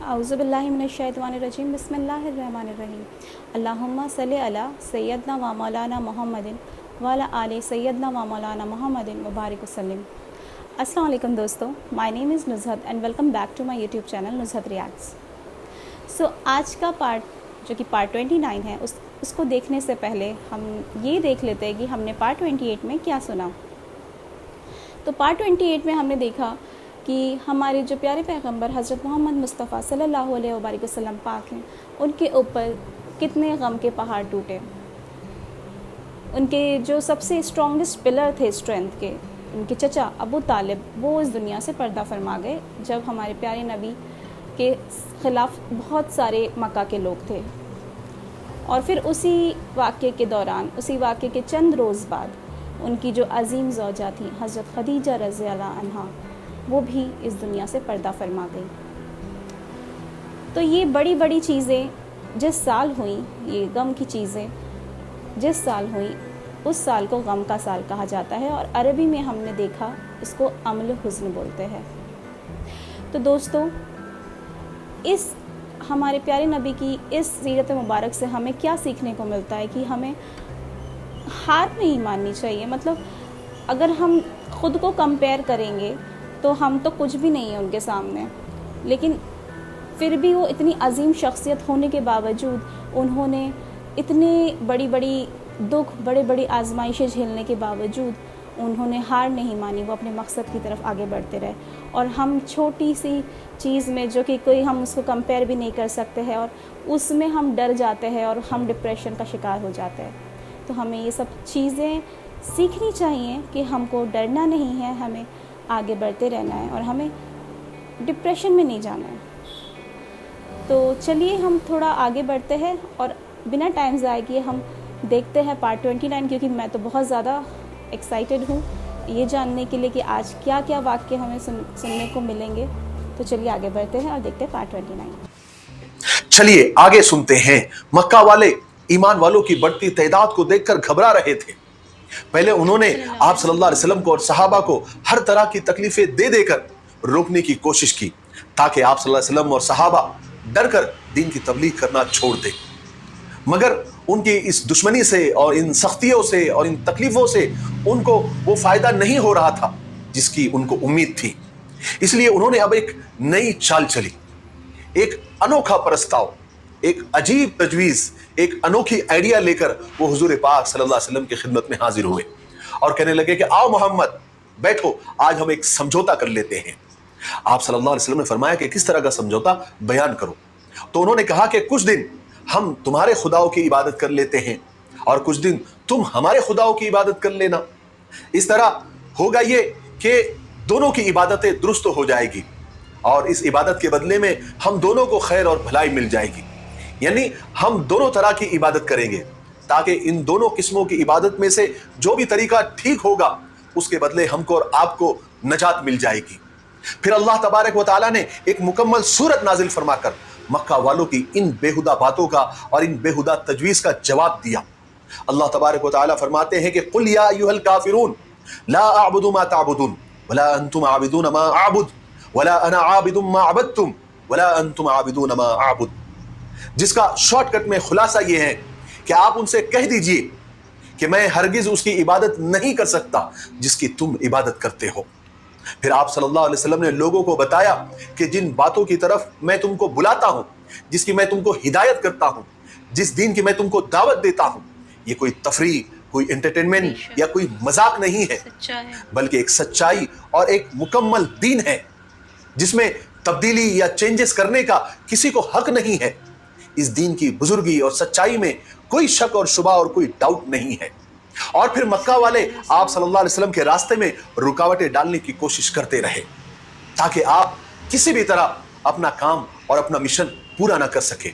औज़ुबिल्लाहि मिनश्शैतानिर्रजीम बिस्मिल्लाहिर्रहमानिर्रहीम अल्लाहुम्मा सल्लि अला सय्यदना व मौलाना मुहम्मदिन व अला आलि सय्यदना व मौलाना मुहम्मदिन व बारिक वसल्लम। अस्सलाम वालेकुम दोस्तों, my name is Nuzhat and welcome back to my YouTube channel Nuzhat reacts. So आज का पार्ट जो कि पार्ट 29 है उसको देखने से पहले हम ये देख लेते हैं कि हमने पार्ट 28 में क्या सुना। तो पार्ट 28 में हमने देखा कि हमारे जो प्यारे पैगंबर हज़रत मोहम्मद मुस्तफ़ा सल्लल्लाहु अलैहि वसल्लम पाक हैं, उनके ऊपर कितने गम के पहाड़ टूटे। उनके जो सबसे स्ट्रॉन्गेस्ट पिलर थे स्ट्रेंथ के, उनके चचा अबू तालिब, वो इस दुनिया से पर्दा फरमा गए जब हमारे प्यारे नबी के ख़िलाफ़ बहुत सारे मक्का के लोग थे। और फिर उसी वाक़े के दौरान, उसी वाक़े के चंद रोज़ बाद उनकी जो अज़ीम ज़ौजा थी हज़रत खदीजा रज़ियल्लाहु अन्हा, वो भी इस दुनिया से पर्दा फरमा गई। तो ये बड़ी बड़ी चीज़ें जिस साल हुई, ये गम की चीज़ें जिस साल हुई, उस साल को गम का साल कहा जाता है और अरबी में हमने देखा इसको अम्ल हुज़्न बोलते हैं। तो दोस्तों, इस हमारे प्यारे नबी की इस सीरत मुबारक से हमें क्या सीखने को मिलता है कि हमें हार नहीं माननी चाहिए। मतलब अगर हम ख़ुद को कंपेयर करेंगे तो हम तो कुछ भी नहीं है उनके सामने, लेकिन फिर भी वो इतनी अजीम शख्सियत होने के बावजूद उन्होंने इतने बड़ी बड़ी दुख, बड़े बड़ी आजमाइशें झेलने के बावजूद उन्होंने हार नहीं मानी। वो अपने मकसद की तरफ आगे बढ़ते रहे। और हम छोटी सी चीज़ में जो कि कोई हम उसको कंपेयर भी नहीं कर सकते हैं और उसमें हम डर जाते हैं और हम डिप्रेशन का शिकार हो जाते हैं। तो हमें ये सब चीज़ें सीखनी चाहिए कि हमको डरना नहीं है, हमें आगे बढ़ते रहना है और हमें डिप्रेशन में नहीं जाना है। तो चलिए हम थोड़ा आगे बढ़ते हैं और बिना टाइम ज़ाय किए हम देखते हैं पार्ट 29, क्योंकि मैं तो बहुत ज़्यादा एक्साइटेड हूँ ये जानने के लिए कि आज क्या क्या वाक्य हमें सुनने को मिलेंगे। तो चलिए आगे बढ़ते हैं और देखते हैं पार्ट 29। चलिए आगे सुनते हैं। मक्का वाले ईमान वालों की बढ़ती तादाद को देखकर घबरा रहे थे। पहले उन्होंने आप सल्लल्लाहु अलैहि वसल्लम को और सहाबा को हर तरह की तकलीफें दे देकर रोकने की कोशिश की, ताकि आप सल्लल्लाहु अलैहि वसल्लम और सहाबा डरकर दीन की तबलीग करना छोड़ दें। मगर उनकी इस दुश्मनी से और इन सख्तियों से और इन तकलीफों से उनको वो फायदा नहीं हो रहा था जिसकी उनको उम्मीद थी। इसलिए उन्होंने अब एक नई चाल चली, एक अनोखा प्रस्ताव, एक अजीब तजवीज़, एक अनोखी आइडिया लेकर वो हुजूर पाक सल्लल्लाहु अलैहि वसल्लम की खिदमत में हाजिर हुए और कहने लगे कि आओ मोहम्मद, बैठो, आज हम एक समझौता कर लेते हैं। आप सल्लल्लाहु अलैहि वसल्लम ने फरमाया कि किस तरह का समझौता, बयान करो। तो उन्होंने कहा कि कुछ दिन हम तुम्हारे खुदाओं की इबादत कर लेते हैं और कुछ दिन तुम हमारे खुदाओं की इबादत कर लेना। इस तरह होगा ये कि दोनों की इबादतें दुरुस्त हो जाएगी और इस इबादत के बदले में हम दोनों को खैर और भलाई मिल जाएगी। यानी हम दोनों तरह की इबादत करेंगे, ताकि इन दोनों किस्मों की इबादत में से जो भी तरीका ठीक होगा उसके बदले हमको और आपको नजात मिल जाएगी। फिर अल्लाह तबारक व तआला ने एक मुकम्मल सूरत नाजिल फरमाकर मक्का वालों की इन बेहुदा बातों का और इन बेहुदा तजवीज़ का जवाब दिया। अल्लाह तबारक व तआला फरमाते हैं कि कुल या अय्युहल काफिरून ला अअबुदु मा तअबुदून वला अंतुम आबिदून मा अअबुद वला अना आबिदुम मा अबदतुम वला अंतुम आबिदून मा अअबुद। जिसका शॉर्टकट में खुलासा यह है कि आप उनसे कह दीजिए कि मैं हरगिज उसकी इबादत नहीं कर सकता जिसकी तुम इबादत करते हो। फिर आप सल्लल्लाहु अलैहि वसल्लम ने लोगों को बताया कि जिन बातों की तरफ मैं तुमको बुलाता हूं, जिसकी मैं तुमको हिदायत करता हूं, जिस दीन की मैं तुमको दावत देता हूं, ये कोई तफरीह, कोई एंटरटेनमेंट या कोई मजाक नहीं है, बल्कि एक सच्चाई और एक मुकम्मल दीन है जिसमें तब्दीली या चेंजेस करने का किसी को हक नहीं है। इस दीन की बुजुर्गी और सच्चाई में कोई शक और शुबा और कोई डाउट नहीं है। और फिर मक्का वाले आप सल्लल्लाहु अलैहि वसल्लम के रास्ते में रुकावटें डालने की कोशिश करते रहे, ताकि आप किसी भी तरह अपना काम और अपना मिशन पूरा ना कर सके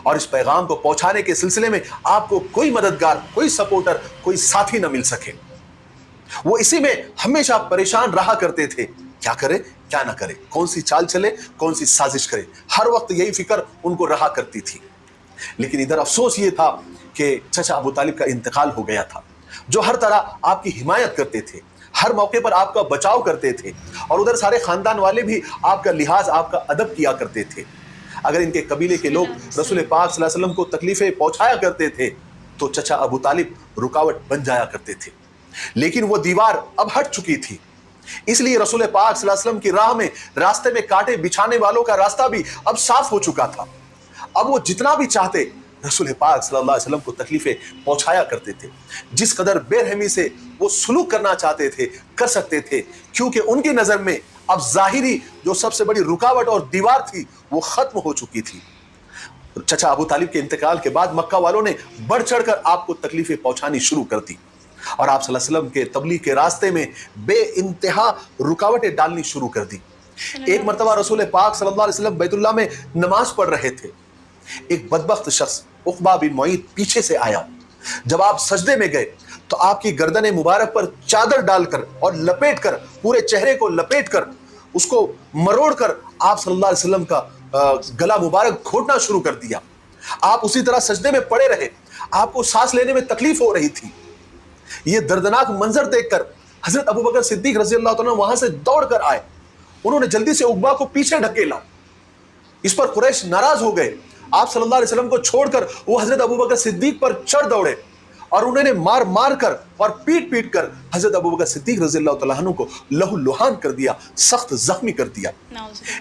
और इस पैगाम को पहुंचाने के सिलसिले में आपको कोई मददगार, कोई सपोर्टर, कोई साथी ना मिल सके। वो इसी में हमेशा परेशान रहा करते थे, क्या करे क्या ना करे, कौन सी चाल चले, कौन सी साजिश करे, हर वक्त यही फिक्र उनको रहा करती थी। लेकिन इधर अफसोस ये था कि चचा अबू तालिब का इंतकाल हो गया था, जो हर तरह आपकी हिमायत करते थे, हर मौके पर आपका बचाव करते थे और उधर सारे खानदान वाले भी आपका लिहाज, आपका अदब किया करते थे। اگر ان کے قبیلے کے لوگ رسول پاک صلی اللہ علیہ وسلم کو تکلیفیں پہنچایا کرتے تھے تو چچا ابو طالب رکاوٹ بن جایا کرتے تھے، لیکن وہ دیوار اب ہٹ چکی تھی، اس لیے رسول پاک صلی اللہ علیہ وسلم کی راہ میں راستے میں کانٹے بچھانے والوں کا راستہ بھی اب صاف ہو چکا تھا۔ اب وہ جتنا بھی چاہتے رسول پاک صلی اللہ علیہ وسلم کو تکلیفیں پہنچایا کرتے تھے، جس قدر بے رحمی سے وہ سلوک کرنا چاہتے تھے کر سکتے تھے، کیونکہ ان کی نظر میں اب ظاہری جو سب سے بڑی رکاوٹ اور دیوار تھی وہ ختم ہو چکی تھی۔ چچا ابو طالب کے انتقال کے بعد مکہ والوں نے بڑھ چڑھ کر آپ کو تکلیفیں پہنچانی شروع کر دی اور آپ صلی اللہ علیہ وسلم کے تبلیغ کے راستے میں بے انتہا رکاوٹیں ڈالنی شروع کر دی۔ ایک مرتبہ رسول پاک صلی اللہ علیہ وسلم بیت اللہ میں نماز پڑھ رہے تھے، ایک بدبخت شخص عقبہ بن معیط پیچھے سے آیا۔ جب آپ سجدے میں گئے تو آپ کی گردن مبارک پر چادر ڈال کر اور لپیٹ کر، پورے چہرے کو لپیٹ کر، اس کو مروڑ کر آپ صلی اللہ علیہ وسلم کا گلا مبارک گھونٹنا شروع کر دیا۔ آپ اسی طرح سجدے میں پڑے رہے، آپ کو سانس لینے میں تکلیف ہو رہی تھی۔ یہ دردناک منظر دیکھ کر حضرت ابوبکر صدیق رضی اللہ تعالیٰ وہاں سے دوڑ کر آئے، انہوں نے جلدی سے عقبہ کو پیچھے ڈھکیلا۔ اس پر قریش ناراض ہو گئے، آپ صلی اللہ علیہ وسلم کو چھوڑ کر وہ حضرت ابوبکر صدیق پر چڑھ دوڑے اور انہوں نے مار مار کر اور پیٹ پیٹ کر حضرت ابوبکر صدیق رضی اللہ تعالیٰ عنہ کو لہو لہان کر دیا، سخت زخمی کر دیا۔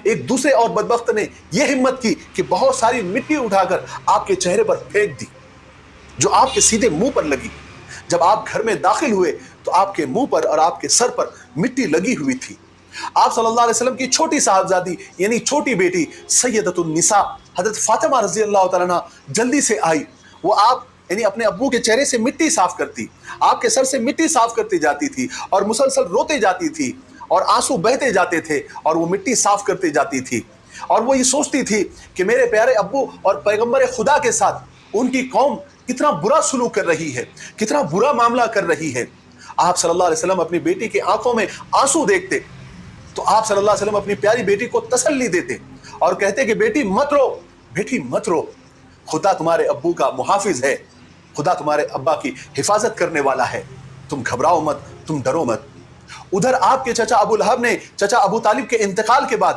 ایک دوسرے اور بدبخت نے یہ ہمت کی کہ بہت ساری مٹی اٹھا کر آپ کے چہرے پر پھینک دی، جو آپ کے سیدھے منہ پر لگی۔ جب آپ گھر میں داخل ہوئے تو آپ کے منہ پر اور آپ کے سر پر مٹی لگی ہوئی تھی۔ آپ صلی اللہ علیہ وسلم کی چھوٹی صاحبزادی یعنی چھوٹی بیٹی سیدۃ النساء حضرت فاطمہ رضی اللہ تعالیٰ عنہ جلدی سے آئی، وہ آپ یعنی اپنے ابو کے چہرے سے مٹی صاف کرتی، آپ کے سر سے مٹی صاف کرتی جاتی تھی اور مسلسل روتے جاتی تھی اور آنسو بہتے جاتے تھے اور وہ مٹی صاف کرتے جاتی تھی، اور وہ یہ سوچتی تھی کہ میرے پیارے ابو اور پیغمبر خدا کے ساتھ ان کی قوم کتنا برا سلوک کر رہی ہے، کتنا برا معاملہ کر رہی ہے۔ آپ صلی اللہ علیہ وسلم اپنی بیٹی کی آنکھوں میں آنسو دیکھتے تو آپ صلی اللہ علیہ وسلم اپنی پیاری بیٹی کو تسلی دیتے اور کہتے کہ بیٹی مت رو، بیٹی مت رو، خدا تمہارے ابو کا محافظ ہے، خدا تمہارے ابا کی حفاظت کرنے والا ہے، تم گھبراؤ مت، تم ڈرو مت۔ ادھر آپ کے چچا ابو لہب نے چچا ابو طالب کے انتقال کے بعد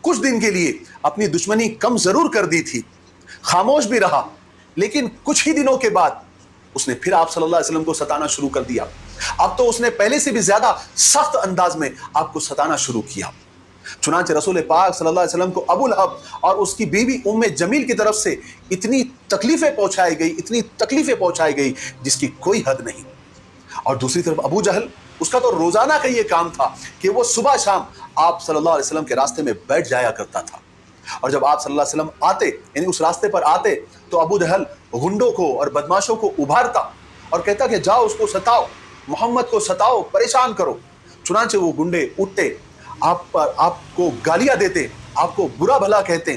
کچھ دن کے لیے اپنی دشمنی کم ضرور کر دی تھی، خاموش بھی رہا، لیکن کچھ ہی دنوں کے بعد اس نے پھر آپ صلی اللہ علیہ وسلم کو ستانا شروع کر دیا۔ اب تو اس نے پہلے سے بھی زیادہ سخت انداز میں آپ کو ستانا شروع کیا۔ چنانچہ رسول پاک صلی اللہ علیہ وسلم کو ابو لہب اور اس کی بیوی ام جمیل کی طرف سے اتنی تکلیفیں پہنچائی گئی جس کی کوئی حد نہیں۔ اور دوسری طرف ابو جہل، اس کا تو روزانہ کا یہ کام تھا کہ وہ صبح شام آپ صلی اللہ علیہ وسلم کے راستے میں بیٹھ جایا کرتا تھا، اور جب آپ صلی اللہ علیہ وسلم آتے یعنی اس راستے پر آتے تو ابو جہل غنڈوں کو اور بدماشوں کو ابھارتا اور کہتا کہ جاؤ اس کو ستاؤ، محمد کو ستاؤ، پریشان کرو۔ چنانچہ وہ گنڈے اٹھتے، آپ کو گالیاں دیتے، آپ کو برا بھلا کہتے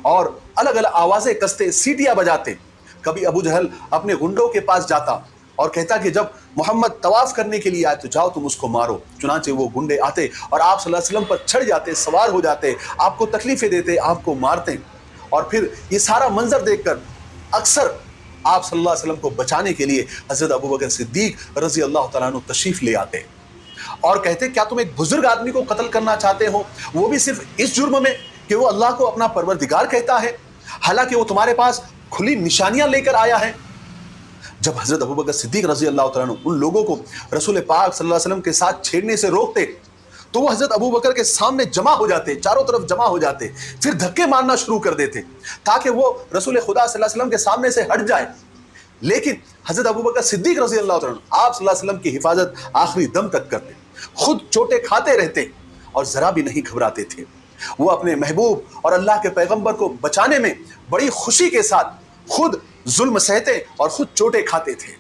اور الگ الگ آوازیں کستے، سیٹیاں بجاتے۔ کبھی ابو جہل اپنے گنڈوں کے پاس جاتا اور کہتا کہ جب محمد طواف کرنے کے لیے آئے تو جاؤ تم اس کو مارو۔ چنانچہ وہ گنڈے آتے اور آپ صلی اللہ علیہ وسلم پر چڑھ جاتے، سوار ہو جاتے، آپ کو تکلیفیں دیتے، آپ کو مارتے، اور پھر یہ سارا منظر دیکھ کر اکثر آپ صلی اللہ علیہ وسلم کو بچانے کے لیے حضرت ابوبکر صدیق رضی اللہ تعالیٰ عنہ تشریف لے آتے اور کہتے کیا تم ایک بزرگ آدمی کو قتل کرنا چاہتے ہو، وہ بھی صرف اس جرم میں کہ وہ اللہ کو اپنا پروردگار کہتا ہے، حالانکہ وہ تمہارے پاس کھلی نشانیاں لے کر آیا ہے۔ جب حضرت ابوبکر صدیق رضی اللہ تعالیٰ عنہ ان لوگوں کو رسول پاک صلی اللہ علیہ وسلم کے ساتھ چھیڑنے سے روکتے تو وہ حضرت ابوبکر کے سامنے جمع ہو جاتے، چاروں طرف جمع ہو جاتے، پھر دھکے مارنا شروع کر دیتے تاکہ وہ رسول خدا صلی اللہ علیہ وسلم کے سامنے سے ہٹ جائے۔ لیکن حضرت ابوبکر صدیق رضی اللہ تعالیٰ عنہ آپ صلی اللہ علیہ وسلم کی حفاظت آخری دم تک کرتے، خود چوٹیں کھاتے رہتے اور ذرا بھی نہیں گھبراتے تھے۔ وہ اپنے محبوب اور اللہ کے پیغمبر کو بچانے میں بڑی خوشی کے ساتھ خود ظلم سہتے اور خود چوٹیں کھاتے تھے۔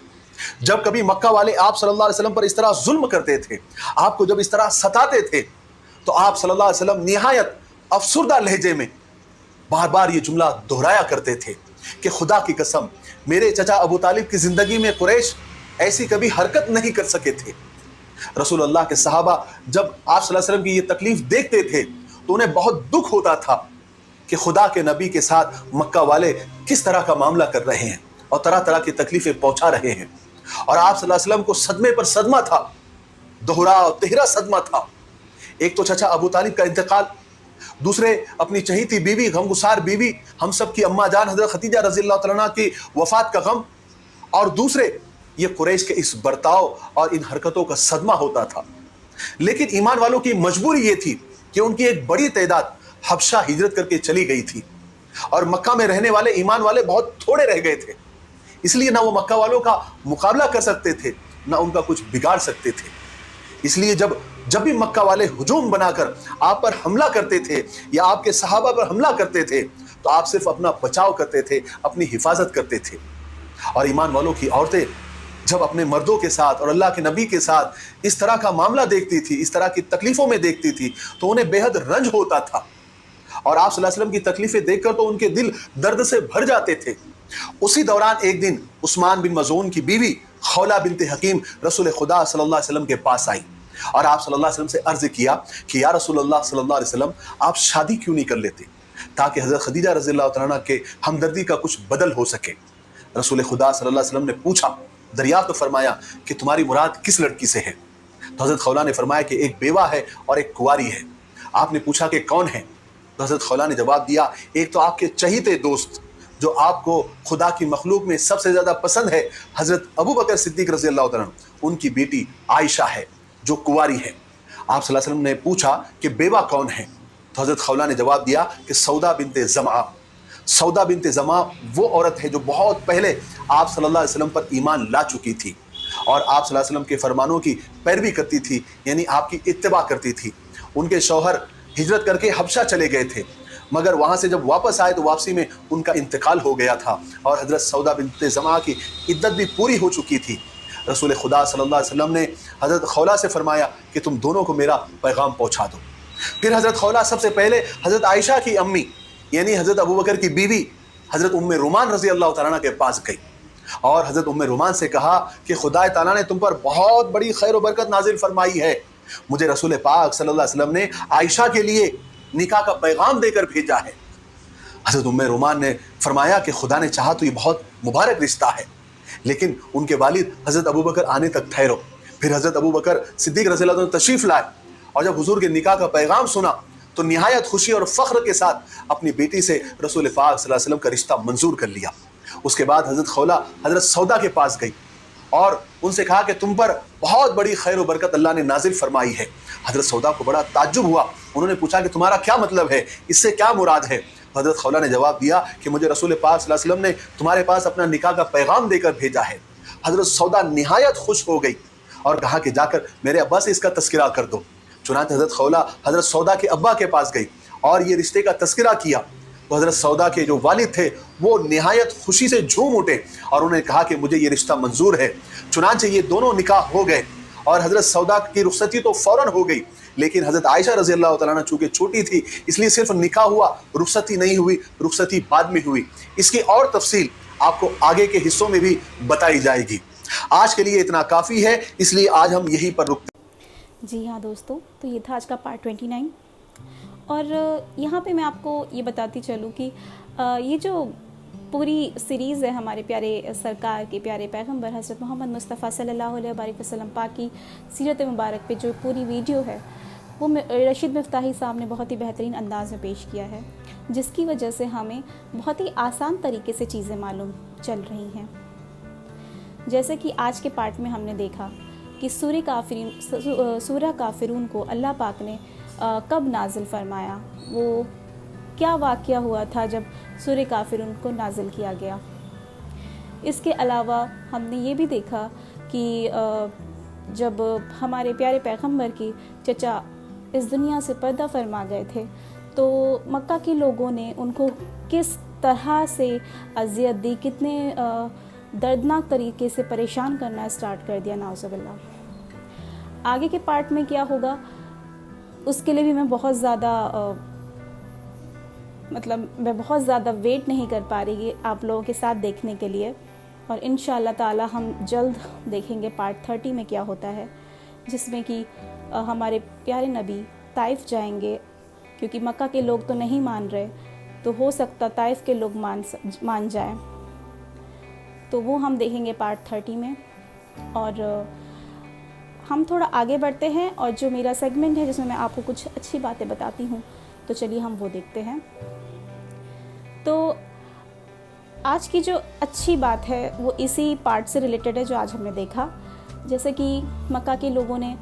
جب کبھی مکہ والے آپ صلی اللہ علیہ وسلم پر اس طرح ظلم کرتے تھے، آپ کو جب اس طرح ستاتے تھے تو آپ صلی اللہ علیہ وسلم نہایت افسردہ لہجے میں بار بار یہ جملہ دہرایا کرتے تھے کہ خدا کی قسم میرے چچا ابو طالب کی زندگی میں قریش ایسی کبھی حرکت نہیں کر سکے تھے۔ رسول اللہ کے صحابہ جب آپ صلی اللہ علیہ وسلم کی یہ تکلیف دیکھتے تھے تو انہیں بہت دکھ ہوتا تھا کہ خدا کے نبی کے ساتھ مکہ والے کس طرح کا معاملہ کر رہے ہیں اور طرح طرح کی تکلیفیں پہنچا رہے ہیں، اور آپ صلی اللہ علیہ وسلم کو صدمے پر صدمہ تھا، دوہرا اور تہرا صدمہ تھا۔ ایک تو چچا ابو طالب کا انتقال، दूसरे अपनी चहीती बीवी, गमगुसार बीवी, हम सब की अम्मा जान हजरत खदीजा रजी अल्लाह तआला अन्हा की वफात का गम, और दूसरे ये कुरैश के इस बर्ताव और इन हरकतों का सदमा होता था। लेकिन ईमान वालों की मजबूरी ये थी कि उनकी एक बड़ी तादाद हबशा हिजरत करके चली गई थी और मक्का में रहने वाले ईमान वाले बहुत थोड़े रह गए थे। इसलिए ना वो मक्का वालों का मुकाबला कर सकते थे, ना उनका कुछ बिगाड़ सकते थे। इसलिए जब भी मक्का वाले हुजूम बनाकर आप पर हमला करते थे या आपके सहाबा पर हमला करते थे, तो आप सिर्फ अपना बचाव करते थे, अपनी हिफाजत करते थे। और ईमान वालों की औरतें जब अपने मर्दों के साथ और अल्लाह के नबी के साथ इस तरह का मामला देखती थी, इस तरह की तकलीफों में देखती थी, तो उन्हें बेहद रंज होता था और आप सल्लल्लाहु अलैहि वसल्लम की तकलीफें देखकर तो उनके दिल दर्द से भर जाते थे। उसी दौरान एक दिन उस्मान बिन मज़ून की बीवी खौला बिनते हकीम रसूल खुदा सल्लल्लाहु अलैहि वसल्लम के पास आई और आप सल्लल्लाहु अलैहि वसल्लम से अर्ज किया कि या रसूलुल्लाह सल्लल्लाहु अलैहि वसल्लम, आप शादी क्यों नहीं कर लेते ताकि हज़रत खदीजा रज़ी अल्लाह तआला अन्हा के हमदर्दी का कुछ बदल हो सके। रसूल खुदा सल्लल्लाहु अलैहि वसल्लम ने पूछा, दरियाफ्त फरमाया कि तुम्हारी मुराद किस लड़की से है? तो हज़रत खौला ने फरमाया कि एक बेवा है और एक कुंवारी है। आपने पूछा कि कौन है? तो हज़रत खौला ने जवाब दिया, एक तो आपके चहीते दोस्त जो आपको खुदा की मखलूक में सबसे ज़्यादा पसंद है, हज़रत अबू बकर सिद्दीक़ रज़ी अल्लाह तआला अन्हु, उनकी बेटी आयशा है जो कुंवारी है। आप सल्लल्लाहु अलैहि वसल्लम ने पूछा कि बेवा कौन है? तो हज़रत खौला ने जवाब दिया कि सौदा बिनते ज़मा। सौदा बिनते ज़मा वो औरत है जो बहुत पहले आप सल्लल्लाहु अलैहि वसल्लम पर ईमान ला चुकी थी और आप सल्लल्लाहु अलैहि वसल्लम के फरमानों की पैरवी करती थी, यानी आपकी इत्तिबा करती थी। उनके शौहर हिजरत करके हबशा चले गए थे, मगर वहाँ से जब वापस आए तो वापसी में उनका इंतकाल हो गया था और हज़रत सौदा बिनते ज़मा की इद्दत भी पूरी हो चुकी थी। रसूल खुदा सल्लल्लाहु अलैहि वसल्लम ने हज़रत खौला से फरमाया कि तुम दोनों को मेरा पैगाम पहुँचा दो। फिर हज़रत खौला सबसे पहले हज़रत आयशा की अम्मी यानी हज़रत अबू बकर की बीवी हज़रत उम्मे रुमान रज़ी अल्लाह तआला अन्हा के पास गई और हज़रत उम्मे रुमान से कहा कि खुदा ताला ने तुम पर बहुत बड़ी खैर व बरकत नाजिल फरमाई है। मुझे रसूल पाक सल्लल्लाहु अलैहि वसल्लम ने आयशा के लिए निकाह का पैगाम देकर भेजा है। हज़रत उम्मे रुमान ने फरमाया कि खुदा ने चाहा तो ये बहुत मुबारक रिश्ता है, लेकिन उनके वालिद हज़रत अबू बकर आने तक ठहरो। फिर हज़रत अबू बकर सिद्दीक़ रज़ी अल्लाह अन्हु तशरीफ़ लाए और जब हुजूर के निकाह का पैगाम सुना तो निहायत खुशी और फ़ख्र के साथ अपनी बेटी से रसूल पाक सल्लल्लाहु अलैहि वसल्लम का रिश्ता मंजूर कर लिया। उसके बाद हज़रत खौला हज़रत सौदा के पास गई और उनसे कहा कि तुम पर बहुत बड़ी खैर व बरकत अल्लाह ने नाजिल फरमाई है। हज़रत सौदा को बड़ा ताज्जुब हुआ, उन्होंने पूछा कि तुम्हारा क्या मतलब है, इससे क्या मुराद है? हज़रत खौला ने जवाब दिया कि मुझे रसूल पाक सल्लल्लाहु अलैहि वसल्लम ने तुम्हारे पास अपना निकाह का पैगाम देकर भेजा है। हज़रत सौदा निहायत खुश हो गई और कहा कि जाकर मेरे अब्बा से इसका तस्करा कर दो। चुनांचे हज़रत खौला हज़रत सौदा के अब्बा के पास गई और ये रिश्ते का तस्करा किया तो हज़रत सौदा के जो वालिद थे वो निहायत खुशी से झूम उठे और उन्होंने कहा कि मुझे ये रिश्ता मंजूर है। चुनांचे ये दोनों निकाह हो गए और हज़रत सौदा की रुखसती तो फ़ौरन हो गई, लेकिन हज़रत आयशा रज़ी अल्लाह तआला अन्हा चूँकि छोटी थी इसलिए सिर्फ निकाह हुआ, रुखसती नहीं हुई, रुखसती बाद में हुई। इसकी और तफसील आपको आगे के हिस्सों में भी बताई जाएगी। आज के लिए इतना काफ़ी है, इसलिए आज हम यहीं पर रुकते। जी हाँ दोस्तों, तो ये था आज का पार्ट 29 और यहाँ पे मैं आपको ये बताती चलूँ कि ये जो पूरी सीरीज़ है हमारे प्यारे सरकार के प्यारे पैगंबर हज़रत मोहम्मद मुस्तफ़ा सल्लल्लाहु अलैहि वसल्लम पाक की सीरत मुबारक पे जो पूरी वीडियो है वो रशीद मिफ्ताही साहब ने बहुत ही बेहतरीन अंदाज में पेश किया है, जिसकी वजह से हमें बहुत ही आसान तरीके से चीज़ें मालूम चल रही हैं। जैसे कि आज के पार्ट में हमने देखा कि सूरह काफिरून को अल्लाह पाक ने कब नाजिल फरमाया, वो क्या वाक़या हुआ था जब सूरह काफिरून को नाजिल किया गया। इसके अलावा हमने ये भी देखा कि जब हमारे प्यारे पैगंबर की चचा इस दुनिया से पर्दा फरमा गए थे तो मक्का के लोगों ने उनको किस तरह से अज़ियत दी, कितने दर्दनाक तरीके से परेशान करना स्टार्ट कर दिया, नाउज़ुबिल्लाह। आगे के पार्ट में क्या होगा उसके लिए भी मैं बहुत ज़्यादा वेट नहीं कर पा रही आप लोगों के साथ देखने के लिए, और इंशाअल्लाह ताला हम जल्द देखेंगे पार्ट 30 में क्या होता है, जिसमें कि हमारे प्यारे नबी ताइफ जाएंगे, क्योंकि मक्का के लोग तो नहीं मान रहे, तो हो सकता ताइफ के लोग मान जाएं। तो वो हम देखेंगे पार्ट 30 में। और हम थोड़ा आगे बढ़ते हैं और जो मेरा सेगमेंट है जिसमें मैं आपको कुछ अच्छी बातें बताती हूँ, تو چلیے ہم وہ دیکھتے ہیں. تو آج کی جو اچھی بات ہے وہ اسی پارٹ سے ریلیٹڈ ہے جو آج ہم نے دیکھا. جیسے کہ مکہ کے لوگوں نے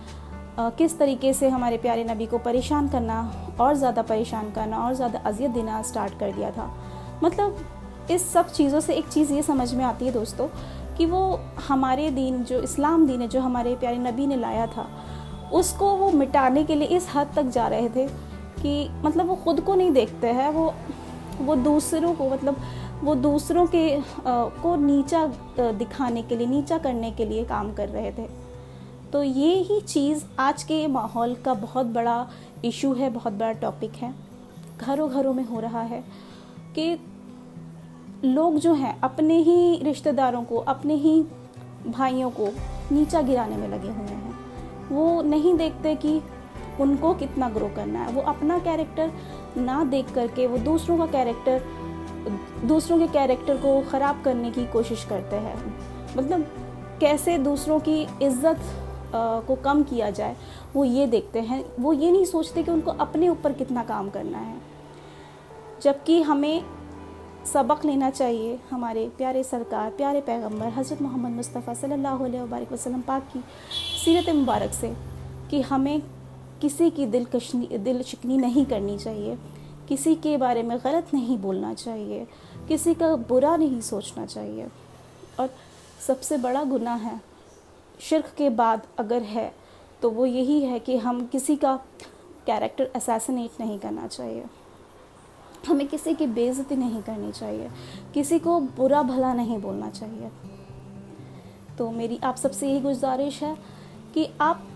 کس طریقے سے ہمارے پیارے نبی کو پریشان کرنا اور زیادہ پریشان کرنا اور زیادہ اذیت دینا اسٹارٹ کر دیا تھا. مطلب اس سب چیزوں سے ایک چیز یہ سمجھ میں آتی ہے دوستو کہ وہ ہمارے دین جو اسلام دین ہے جو ہمارے پیارے نبی نے لایا تھا اس کو وہ مٹانے کے لیے اس حد تک جا رہے تھے کہ مطلب وہ خود کو نہیں دیکھتے ہیں, وہ دوسروں کو مطلب وہ دوسروں کے کو نیچا دکھانے کے لیے, نیچا کرنے کے لیے کام کر رہے تھے. تو یہی چیز آج کے ماحول کا بہت بڑا ایشو ہے, بہت بڑا ٹاپک ہے. گھروں گھروں میں ہو رہا ہے کہ لوگ جو ہیں اپنے ہی رشتہ داروں کو, اپنے ہی بھائیوں کو نیچا گرانے میں لگے ہوئے ہیں. وہ نہیں دیکھتے کہ ان کو کتنا گرو کرنا ہے. وہ اپنا کیریکٹر نہ دیکھ کر کے وہ دوسروں کے کیریکٹر کو خراب کرنے کی کوشش کرتے ہیں. مطلب کیسے دوسروں کی عزت کو کم کیا جائے وہ یہ دیکھتے ہیں. وہ یہ نہیں سوچتے کہ ان کو اپنے اوپر کتنا کام کرنا ہے. جبکہ ہمیں سبق لینا چاہیے ہمارے پیارے سرکار, پیارے پیغمبر حضرت محمد مصطفیٰ صلی اللہ علیہ وآلہ وسلم پاک کی سیرت مبارک سے کہ ہمیں کسی کی دل شکنی نہیں کرنی چاہیے, کسی کے بارے میں غلط نہیں بولنا چاہیے, کسی کا برا نہیں سوچنا چاہیے. اور سب سے بڑا گناہ ہے شرک کے بعد اگر ہے تو وہ یہی ہے کہ ہم کسی کا کیریکٹر اسیسنیٹ نہیں کرنا چاہیے, ہمیں کسی کی بے عزتی نہیں کرنی چاہیے, کسی کو برا بھلا نہیں بولنا چاہیے. تو میری آپ سب سے یہی گزارش ہے کہ آپ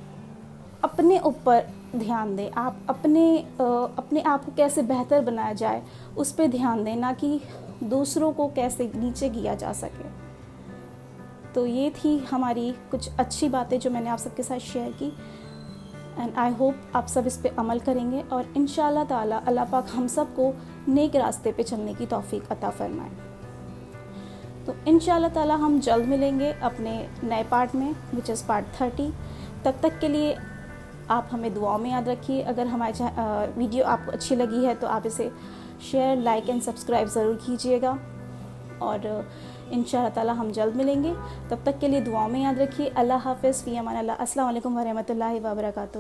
اپنے اوپر دھیان دیں, آپ اپنے آپ کو کیسے بہتر بنایا جائے اس پہ دھیان دیں, نہ کہ دوسروں کو کیسے نیچے کیا جا سکے. تو یہ تھی ہماری کچھ اچھی باتیں جو میں نے آپ سب کے ساتھ شیئر کی, اینڈ آئی ہوپ آپ سب اس پہ عمل کریں گے اور انشاءاللہ تعالی اللہ پاک ہم سب کو نیک راستے پہ چلنے کی توفیق عطا فرمائے. تو انشاءاللہ تعالی ہم جلد ملیں گے اپنے نئے پارٹ میں وچ از پارٹ 30. تب تک کے لیے آپ ہمیں دعاؤں میں یاد رکھیے. اگر ہماری ویڈیو آپ کو اچھی لگی ہے تو آپ اسے شیئر, لائک اینڈ سبسکرائب ضرور کیجیے گا. اور انشاءاللہ تعالی ہم جلد ملیں گے. تب تک کے لیے دعاؤں میں یاد رکھیے. اللہ حافظ, فی امان اللہ. السلام علیکم ورحمۃ اللہ وبرکاتہ.